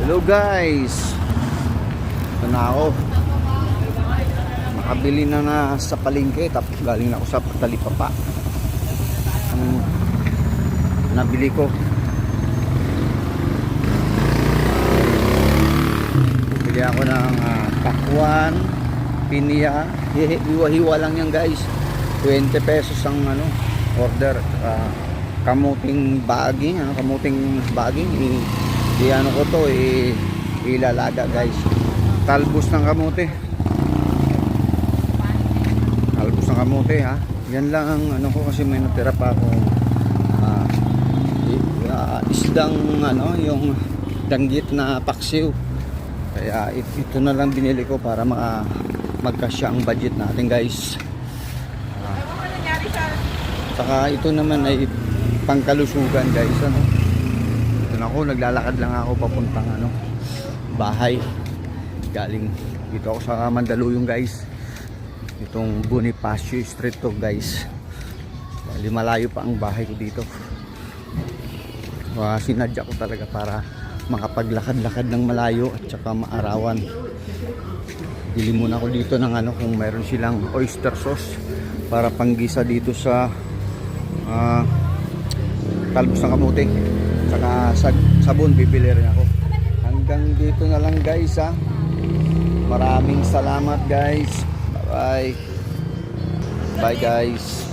Hello guys, ito na ako. Nakabili na sa palengke. Tapos galing na ako sa Talipapa. Ang nabili ko, bili ako ng pakwan, pinya. Hiwa-hiwa lang yan guys. 20 pesos ang order. Kamuting baging, kamuting baging. Ano ko to, ilalaga guys. Talbos ng kamote. Talbos ng kamote ha. Yan lang ang ko, kasi may natira pa akong isdang yung danggit na paksiw. Kaya ito na lang binili ko para magkasya ang budget natin guys. Saka ito naman ay pangkalusugan guys. Ako, naglalakad lang ako papuntang bahay. Galing dito ako sa Mandaluyong guys. Itong Bonifacio Street to guys. Bali malayo pa ang bahay ko dito. Sinadya ko talaga para makapaglakad-lakad ng malayo at saka maarawan. Bili muna ako dito ng kung mayroon silang oyster sauce para panggisa dito sa talbos ng kamote. Saka sabon bibili rin ako. Hanggang dito na lang guys ha. Maraming salamat guys. Bye bye. Bye guys.